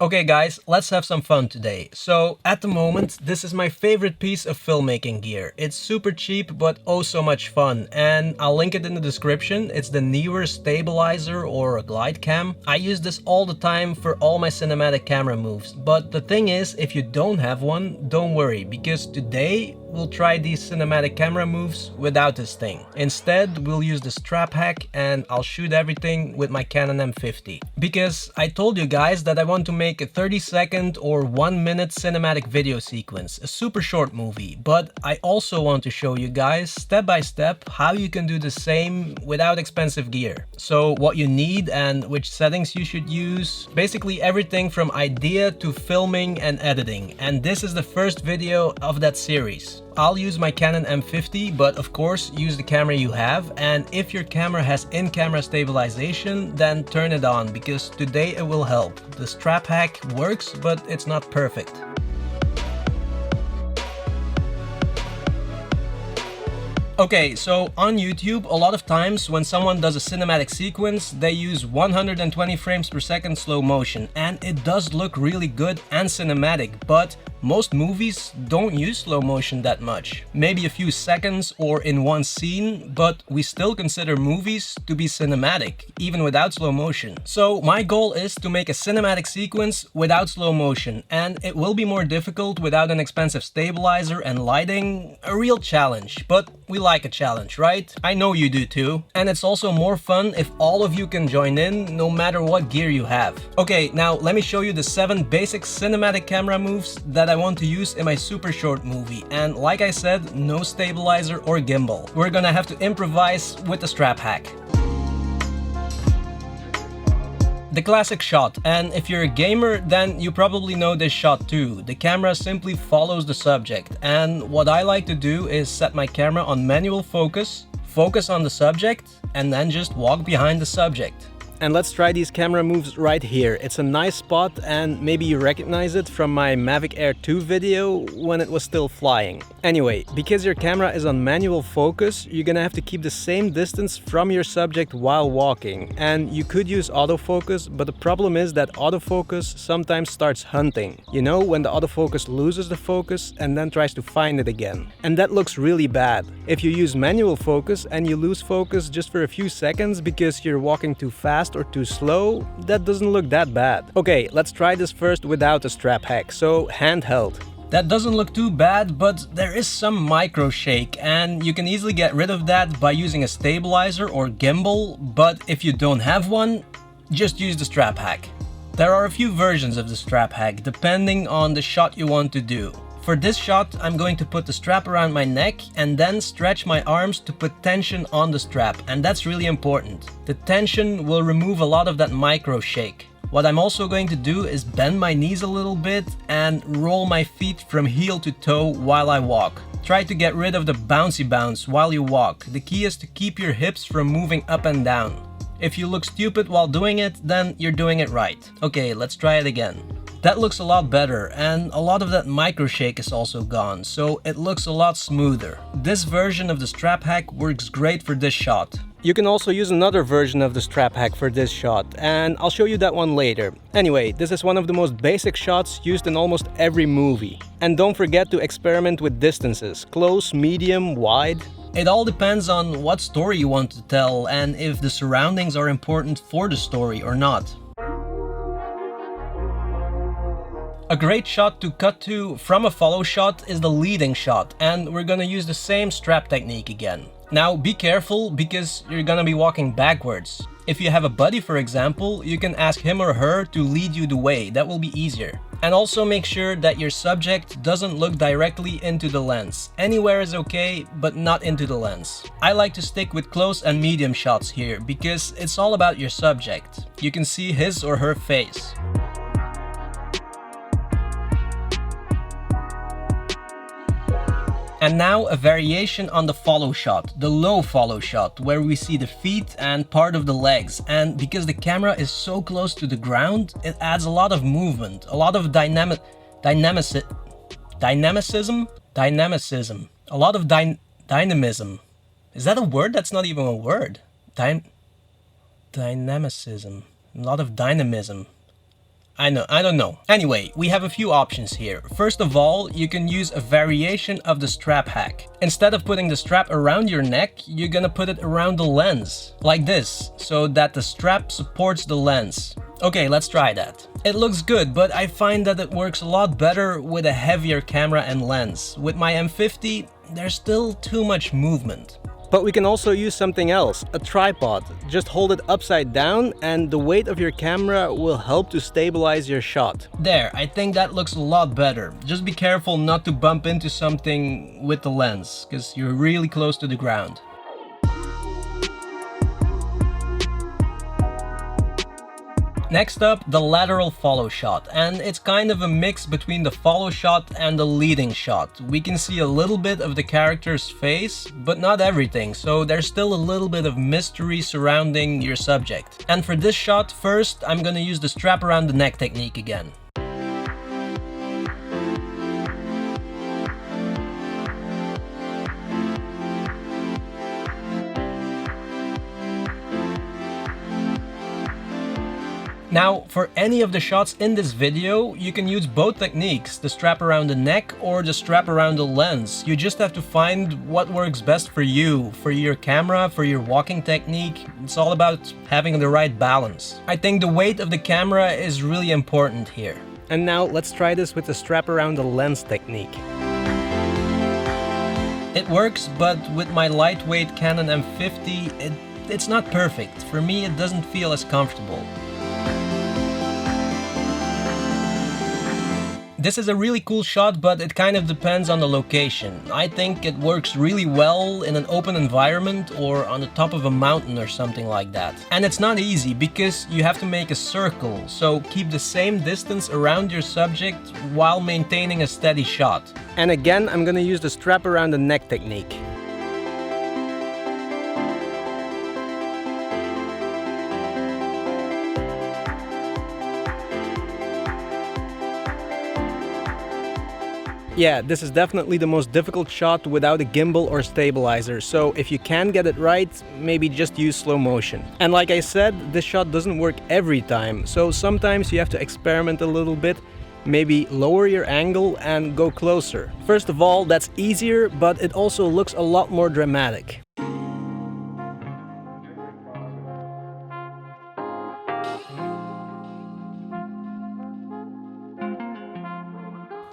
Okay guys, let's have some fun today. So at the moment, this is my favorite piece of filmmaking gear. It's super cheap but oh so much fun, and I'll link it in the description. It's the Newer stabilizer or a glide cam. I use this all the time for all my cinematic camera moves, but the thing is, if you don't have one, don't worry, because today we'll try these cinematic camera moves without this thing. Instead, we'll use the strap hack and I'll shoot everything with my Canon M50. Because I told you guys that I want to make a 30-second or 1-minute cinematic video sequence, a super short movie, but I also want to show you guys step by step how you can do the same without expensive gear. So what you need and which settings you should use, basically everything from idea to filming and editing. And this is the first video of that series. I'll use my Canon M50, but of course use the camera you have, and if your camera has in-camera stabilization, then turn it on, because today it will help. The strap hack works, but it's not perfect. Okay, so on YouTube, a lot of times when someone does a cinematic sequence, they use 120 frames per second slow motion, and it does look really good and cinematic, but most movies don't use slow motion that much. Maybe a few seconds or in one scene, but we still consider movies to be cinematic, even without slow motion. So my goal is to make a cinematic sequence without slow motion, and it will be more difficult without an expensive stabilizer and lighting, a real challenge, but we like a challenge, right? I know you do too. And it's also more fun if all of you can join in, no matter what gear you have. Okay, now let me show you the 7 basic cinematic camera moves that I want to use in my super short movie. And like I said, no stabilizer or gimbal. We're gonna have to improvise with the strap hack. The classic shot, and if you're a gamer, then you probably know this shot too. The camera simply follows the subject, and what I like to do is set my camera on manual focus, focus on the subject, and then just walk behind the subject. And let's try these camera moves right here. It's a nice spot, and maybe you recognize it from my Mavic Air 2 video when it was still flying. Anyway, because your camera is on manual focus, you're gonna have to keep the same distance from your subject while walking. And you could use autofocus, but the problem is that autofocus sometimes starts hunting. You know, when the autofocus loses the focus and then tries to find it again. And that looks really bad. If you use manual focus and you lose focus just for a few seconds because you're walking too fast or too slow, that doesn't look that bad. Okay, let's try this first without a strap hack, so handheld. That doesn't look too bad, but there is some micro shake, and you can easily get rid of that by using a stabilizer or gimbal, but if you don't have one, just use the strap hack. There are a few versions of the strap hack, depending on the shot you want to do. For this shot, I'm going to put the strap around my neck and then stretch my arms to put tension on the strap, and that's really important. The tension will remove a lot of that micro shake. What I'm also going to do is bend my knees a little bit and roll my feet from heel to toe while I walk. Try to get rid of the bouncy bounce while you walk. The key is to keep your hips from moving up and down. If you look stupid while doing it, then you're doing it right. Okay, let's try it again. That looks a lot better, and a lot of that micro shake is also gone, so it looks a lot smoother. This version of the strap hack works great for this shot. You can also use another version of the strap hack for this shot, and I'll show you that one later. Anyway, this is one of the most basic shots used in almost every movie. And don't forget to experiment with distances, close, medium, wide. It all depends on what story you want to tell and if the surroundings are important for the story or not. A great shot to cut to from a follow shot is the leading shot, and we're gonna use the same strap technique again. Now be careful, because you're gonna be walking backwards. If you have a buddy, for example, you can ask him or her to lead you the way. That will be easier. And also make sure that your subject doesn't look directly into the lens. Anywhere is okay, but not into the lens. I like to stick with close and medium shots here, because it's all about your subject. You can see his or her face. And now a variation on the follow shot, the low follow shot, where we see the feet and part of the legs. And because the camera is so close to the ground, it adds a lot of movement, a lot of dynamism, a lot of dynamism. Is that a word? That's not even a word. Dynamicism, a lot of dynamism. I don't know. Anyway, we have a few options here. First of all, you can use a variation of the strap hack. Instead of putting the strap around your neck, you're gonna put it around the lens, like this, so that the strap supports the lens. Okay, let's try that. It looks good, but I find that it works a lot better with a heavier camera and lens. With my M50, there's still too much movement. But we can also use something else, a tripod. Just hold it upside down and the weight of your camera will help to stabilize your shot. There, I think that looks a lot better. Just be careful not to bump into something with the lens, because you're really close to the ground. Next up, the lateral follow shot, and it's kind of a mix between the follow shot and the leading shot. We can see a little bit of the character's face, but not everything, so there's still a little bit of mystery surrounding your subject. And for this shot, first I'm gonna use the strap around the neck technique again. Now, for any of the shots in this video, you can use both techniques, the strap around the neck or the strap around the lens. You just have to find what works best for you, for your camera, for your walking technique. It's all about having the right balance. I think the weight of the camera is really important here. And now let's try this with the strap around the lens technique. It works, but with my lightweight Canon M50, it's not perfect. For me, it doesn't feel as comfortable. This is a really cool shot, but it kind of depends on the location. I think it works really well in an open environment or on the top of a mountain or something like that. And it's not easy because you have to make a circle, so keep the same distance around your subject while maintaining a steady shot. And again, I'm gonna use the strap around the neck technique. Yeah, this is definitely the most difficult shot without a gimbal or stabilizer, so if you can get it right, maybe just use slow motion. And like I said, this shot doesn't work every time, so sometimes you have to experiment a little bit, maybe lower your angle and go closer. First of all, that's easier, but it also looks a lot more dramatic.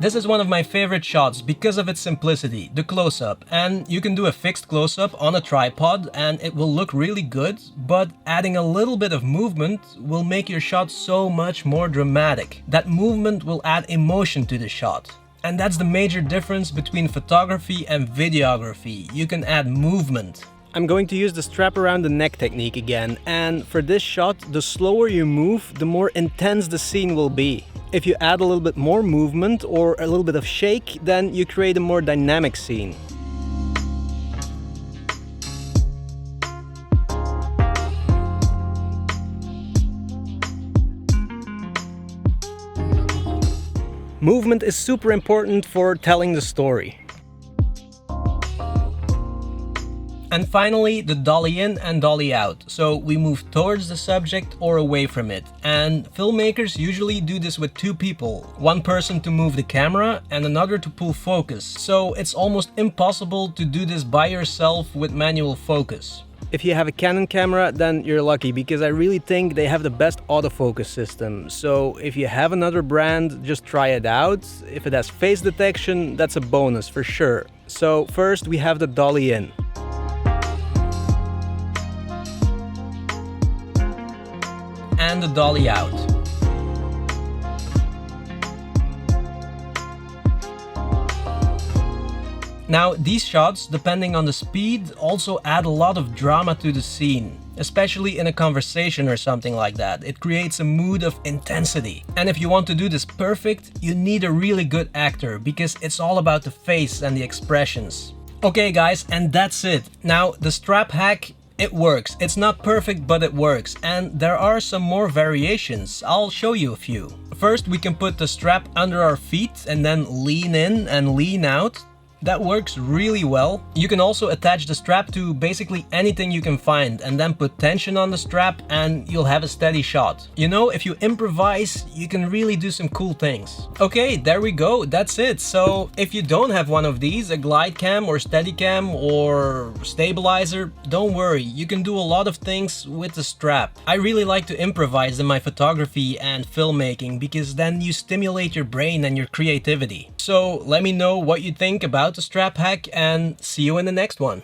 This is one of my favorite shots because of its simplicity, the close-up, and you can do a fixed close-up on a tripod and it will look really good, but adding a little bit of movement will make your shot so much more dramatic. That movement will add emotion to the shot. And that's the major difference between photography and videography. You can add movement. I'm going to use the strap around the neck technique again, and for this shot, the slower you move, the more intense the scene will be. If you add a little bit more movement or a little bit of shake, then you create a more dynamic scene. Movement is super important for telling the story. And finally, the dolly in and dolly out. So we move towards the subject or away from it. And filmmakers usually do this with two people. One person to move the camera and another to pull focus. So it's almost impossible to do this by yourself with manual focus. If you have a Canon camera, then you're lucky, because I really think they have the best autofocus system. So if you have another brand, just try it out. If it has face detection, that's a bonus for sure. So first we have the dolly in. And the dolly out. Now, these shots, depending on the speed, also add a lot of drama to the scene, especially in a conversation or something like that. It creates a mood of intensity. And if you want to do this perfect, you need a really good actor, because it's all about the face and the expressions. Okay guys, and that's it. Now, the strap hack, it works. It's not perfect, but it works. And there are some more variations. I'll show you a few. First, we can put the strap under our feet and then lean in and lean out. That works really well. You can also attach the strap to basically anything you can find and then put tension on the strap and you'll have a steady shot. You know, if you improvise, you can really do some cool things. Okay, there we go, that's it. So if you don't have one of these, a glide cam or steady cam or stabilizer, don't worry, you can do a lot of things with the strap. I really like to improvise in my photography and filmmaking because then you stimulate your brain and your creativity. So let me know what you think about the strap hack and see you in the next one.